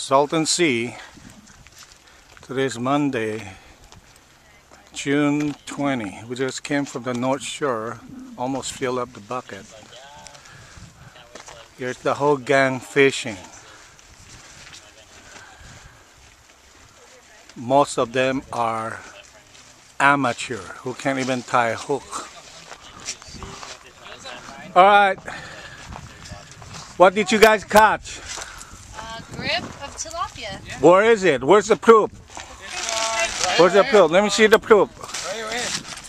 Salton Sea. Today's Monday, June 20. We just came from the North Shore, almost filled up the bucket. Here's the whole gang fishing. Most of them are amateur who can't even tie a hook. Alright, what did you guys catch? Grip of tilapia. Where is it? Where's the proof? Where's the proof? Let me see the proof.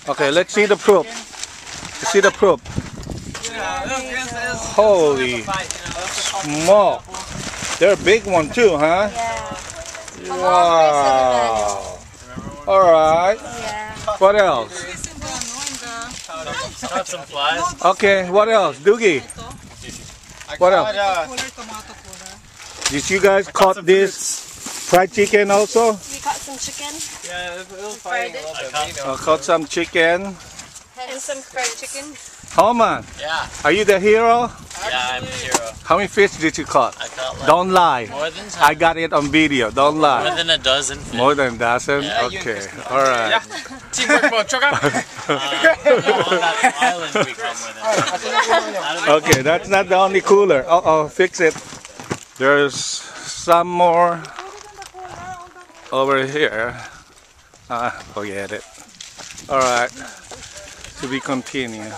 Okay, let's see the proof. Let's see the proof. Holy smoke. They're a big one too, huh? Yeah. Wow. Alright. Yeah. What else? Caught some flies. Okay, what else? Doogie. What else? Did you guys caught this fried chicken also? We caught some chicken. Yeah, it was fighting a little bit. I caught some chicken. And some fried chicken. Holman, Yeah. are you the hero? Yeah, I'm the hero. How many fish did you caught? I caught like Don't lie. more than 10. I got it on video. Don't More lie. than a dozen fish. More than a dozen? Yeah. Okay. Alright. Teamwork, bro. Choke up. On that island we come with it. Okay, that's not the only cooler. Uh-oh, fix it. There's some more over here. Forget it. Alright. To be continued.